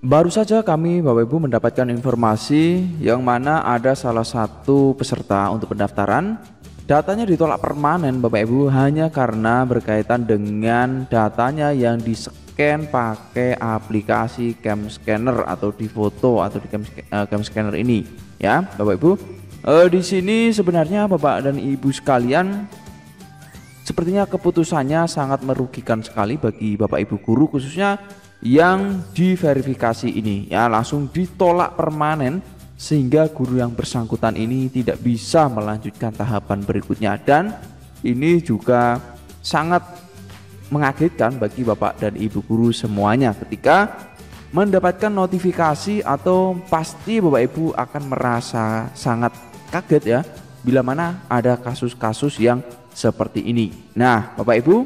Baru saja kami Bapak Ibu mendapatkan informasi yang mana ada salah satu peserta untuk pendaftaran datanya ditolak permanen Bapak Ibu hanya karena berkaitan dengan datanya yang di-scan pakai aplikasi cam scanner atau di foto atau di cam scanner ini ya Bapak Ibu. Di sini sebenarnya Bapak dan Ibu sekalian, sepertinya keputusannya sangat merugikan sekali bagi Bapak Ibu guru khususnya yang diverifikasi ini ya, langsung ditolak permanen sehingga guru yang bersangkutan ini tidak bisa melanjutkan tahapan berikutnya. Dan ini juga sangat mengagetkan bagi Bapak dan Ibu guru semuanya ketika mendapatkan notifikasi, atau pasti Bapak Ibu akan merasa sangat kaget ya bila mana ada kasus-kasus yang seperti ini. Nah Bapak Ibu,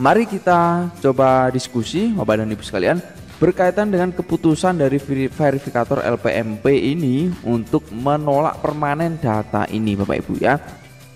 mari kita coba diskusi Bapak dan Ibu sekalian berkaitan dengan keputusan dari verifikator LPMP ini untuk menolak permanen data ini Bapak Ibu ya.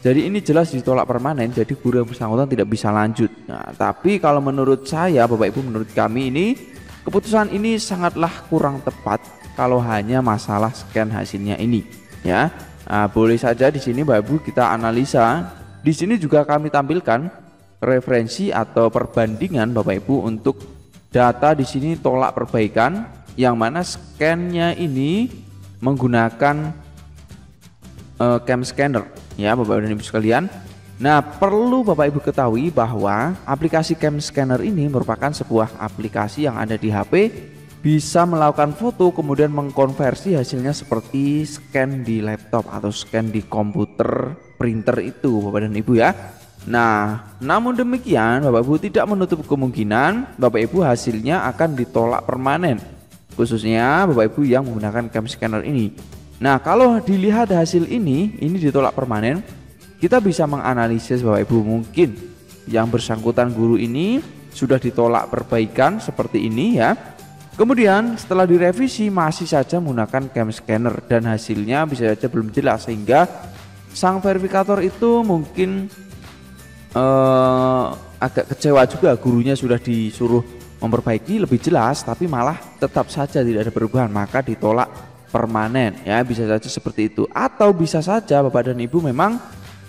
Jadi ini jelas ditolak permanen, jadi guru yang bersangkutan tidak bisa lanjut. Nah, tapi kalau menurut saya Bapak Ibu, menurut kami ini keputusan ini sangatlah kurang tepat kalau hanya masalah scan hasilnya ini ya. Nah, boleh saja di sini Bapak Ibu kita analisa. Di sini juga kami tampilkan referensi atau perbandingan Bapak Ibu untuk data di sini tolak perbaikan yang mana scan-nya ini menggunakan cam scanner ya Bapak dan Ibu sekalian. Nah, perlu Bapak Ibu ketahui bahwa aplikasi cam scanner ini merupakan sebuah aplikasi yang ada di HP, bisa melakukan foto kemudian mengkonversi hasilnya seperti scan di laptop atau scan di komputer printer itu Bapak dan Ibu ya. Nah, namun demikian Bapak Ibu tidak menutup kemungkinan Bapak Ibu hasilnya akan ditolak permanen, khususnya Bapak Ibu yang menggunakan cam scanner ini. Nah, kalau dilihat hasil ini ditolak permanen, kita bisa menganalisis Bapak Ibu mungkin yang bersangkutan guru ini sudah ditolak perbaikan seperti ini ya. Kemudian setelah direvisi masih saja menggunakan cam scanner dan hasilnya bisa saja belum jelas, sehingga sang verifikator itu mungkin agak kecewa juga, gurunya sudah disuruh memperbaiki lebih jelas tapi malah tetap saja tidak ada perubahan, maka ditolak permanen ya. Bisa saja seperti itu, atau bisa saja Bapak dan Ibu memang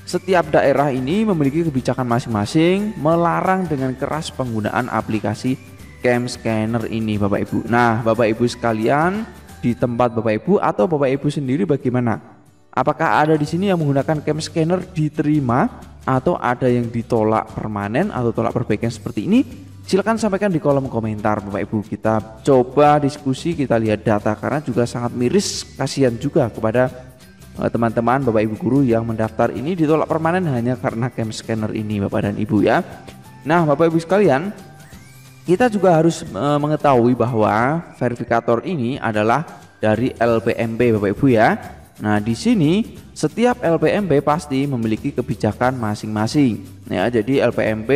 setiap daerah ini memiliki kebijakan masing-masing melarang dengan keras penggunaan aplikasi cam scanner ini Bapak Ibu. Nah Bapak Ibu sekalian, di tempat Bapak Ibu atau Bapak Ibu sendiri bagaimana? Apakah ada di sini yang menggunakan cam scanner diterima atau ada yang ditolak permanen atau tolak perbaikan seperti ini? Silahkan sampaikan di kolom komentar Bapak Ibu. Kita coba diskusi, kita lihat data karena juga sangat miris, kasihan juga kepada teman-teman Bapak Ibu guru yang mendaftar ini ditolak permanen hanya karena cam scanner ini Bapak dan Ibu ya. Nah Bapak Ibu sekalian, kita juga harus mengetahui bahwa verifikator ini adalah dari LPMP Bapak Ibu ya. Nah di sini setiap LPMP pasti memiliki kebijakan masing-masing ya. Jadi LPMP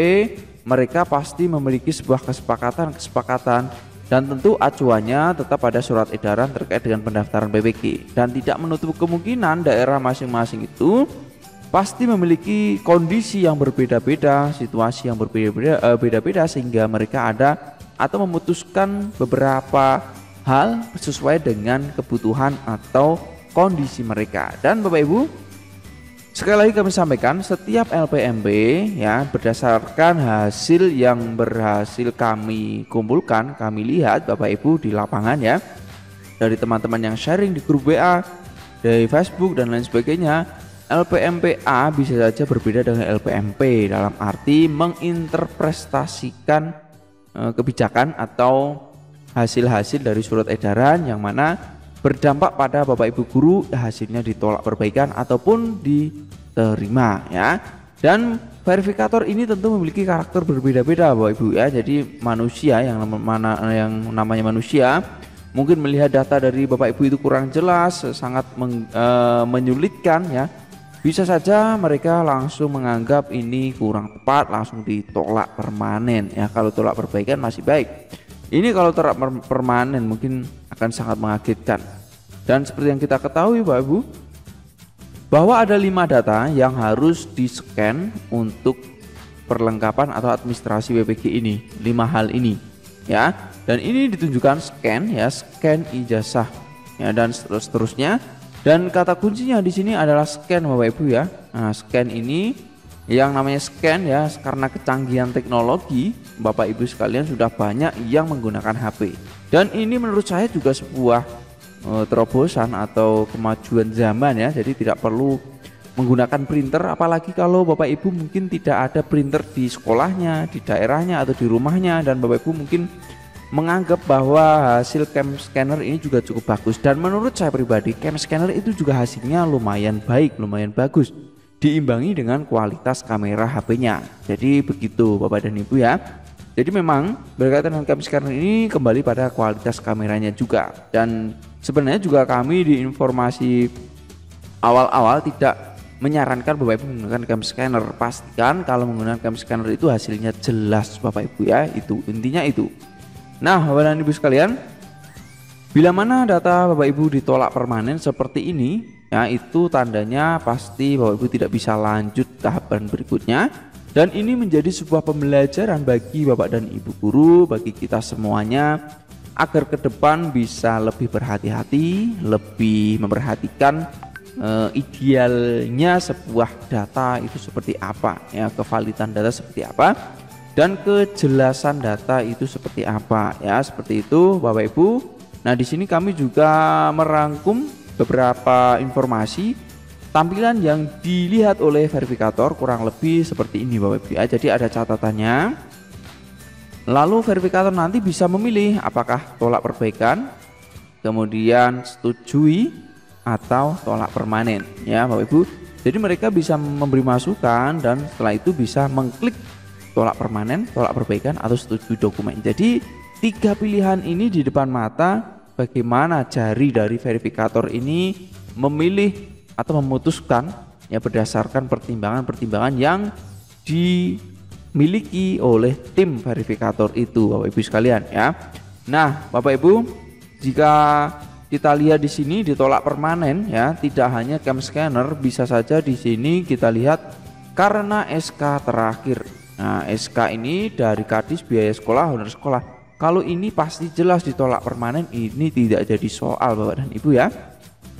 mereka pasti memiliki sebuah kesepakatan dan tentu acuannya tetap pada surat edaran terkait dengan pendaftaran PPG, dan tidak menutup kemungkinan daerah masing-masing itu pasti memiliki kondisi yang berbeda-beda, situasi yang berbeda-beda sehingga mereka ada atau memutuskan beberapa hal sesuai dengan kebutuhan atau kondisi mereka. Dan Bapak Ibu, sekali lagi kami sampaikan, setiap LPMP ya berdasarkan hasil yang berhasil kami kumpulkan, kami lihat Bapak Ibu di lapangan ya, dari teman-teman yang sharing di grup WA, dari Facebook dan lain sebagainya, LPMP A bisa saja berbeda dengan LPMP dalam arti menginterpretasikan kebijakan atau hasil-hasil dari surat edaran yang mana berdampak pada Bapak Ibu guru hasilnya ditolak perbaikan ataupun diterima ya. Dan verifikator ini tentu memiliki karakter berbeda-beda Bapak Ibu ya. Jadi manusia yang namanya manusia mungkin melihat data dari Bapak Ibu itu kurang jelas, sangat menyulitkan ya. Bisa saja mereka langsung menganggap ini kurang tepat, langsung ditolak permanen ya. Kalau tolak perbaikan masih baik. Ini kalau tolak permanen mungkin akan sangat mengagetkan. Dan seperti yang kita ketahui Bapak Ibu, bahwa ada 5 data yang harus di-scan untuk perlengkapan atau administrasi PPG ini, 5 hal ini ya. dan ini ditunjukkan scan ya, scan ijazah ya, dan seterusnya. Dan kata kuncinya di sini adalah scan Bapak Ibu ya. Nah, scan ini yang namanya scan ya, karena kecanggihan teknologi Bapak Ibu sekalian sudah banyak yang menggunakan HP. Dan ini menurut saya juga sebuah terobosan atau kemajuan zaman ya. Jadi tidak perlu menggunakan printer, apalagi kalau Bapak Ibu mungkin tidak ada printer di sekolahnya, di daerahnya atau di rumahnya, dan Bapak Ibu mungkin menganggap bahwa hasil cam scanner ini juga cukup bagus. Dan menurut saya pribadi, cam scanner itu juga hasilnya lumayan baik, lumayan bagus, diimbangi dengan kualitas kamera HP-nya. Jadi begitu Bapak dan Ibu ya. Jadi memang berkaitan dengan cam scanner ini kembali pada kualitas kameranya juga. Dan sebenarnya juga kami di informasi awal-awal tidak menyarankan Bapak Ibu menggunakan cam scanner. Pastikan kalau menggunakan cam scanner itu hasilnya jelas Bapak Ibu ya. Itu intinya itu. Nah Bapak dan Ibu sekalian, bila mana data Bapak Ibu ditolak permanen seperti ini ya, itu tandanya pasti Bapak Ibu tidak bisa lanjut tahapan berikutnya. Dan ini menjadi sebuah pembelajaran bagi Bapak dan Ibu guru, bagi kita semuanya, agar ke depan bisa lebih berhati-hati, lebih memperhatikan idealnya sebuah data itu seperti apa ya, kevalidan data seperti apa, dan kejelasan data itu seperti apa ya, seperti itu Bapak Ibu. Nah di sini kami juga merangkum beberapa informasi tampilan yang dilihat oleh verifikator, kurang lebih seperti ini Bapak Ibu ya. Jadi ada catatannya, lalu verifikator nanti bisa memilih apakah tolak perbaikan, kemudian setujui, atau tolak permanen ya Bapak Ibu. Jadi mereka bisa memberi masukan dan setelah itu bisa mengklik tolak permanen, tolak perbaikan, atau setuju dokumen. Jadi 3 pilihan ini di depan mata, bagaimana jari dari verifikator ini memilih atau memutuskan ya berdasarkan pertimbangan-pertimbangan yang dimiliki oleh tim verifikator itu Bapak Ibu sekalian ya. Nah Bapak Ibu, jika kita lihat di sini ditolak permanen ya, tidak hanya cam scanner, bisa saja di sini kita lihat karena SK terakhir. Nah SK ini dari Kadis biaya sekolah, honor sekolah. Kalau ini pasti jelas ditolak permanen, ini tidak jadi soal Bapak dan Ibu ya.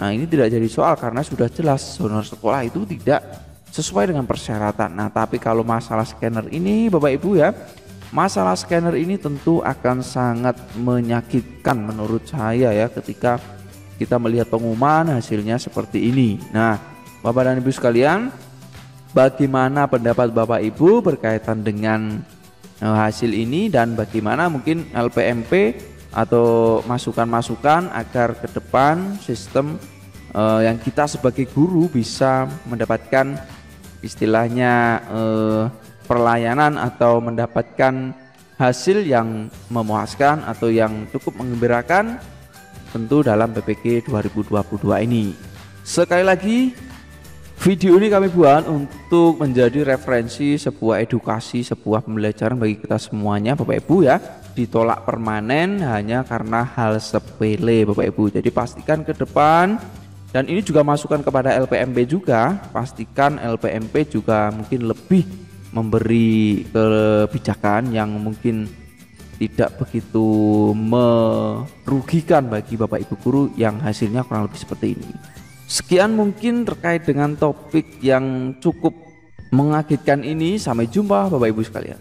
Nah ini tidak jadi soal karena sudah jelas honor sekolah itu tidak sesuai dengan persyaratan. Nah tapi kalau masalah scanner ini Bapak Ibu ya, masalah scanner ini tentu akan sangat menyakitkan menurut saya ya, ketika kita melihat pengumuman hasilnya seperti ini. Nah Bapak dan Ibu sekalian, bagaimana pendapat Bapak Ibu berkaitan dengan hasil ini, dan bagaimana mungkin LPMP atau masukan-masukan agar ke depan sistem yang kita sebagai guru bisa mendapatkan istilahnya perlayanan atau mendapatkan hasil yang memuaskan atau yang cukup menggembirakan tentu dalam PPG 2022 ini. Sekali lagi, video ini kami buat untuk menjadi referensi, sebuah edukasi, sebuah pembelajaran bagi kita semuanya Bapak Ibu ya. Ditolak permanen hanya karena hal sepele Bapak Ibu. Jadi pastikan ke depan, dan ini juga masukan kepada LPMP juga, pastikan LPMP juga mungkin lebih memberi kebijakan yang mungkin tidak begitu merugikan bagi Bapak Ibu guru yang hasilnya kurang lebih seperti ini. Sekian mungkin terkait dengan topik yang cukup mengagetkan ini. Sampai jumpa Bapak Ibu sekalian.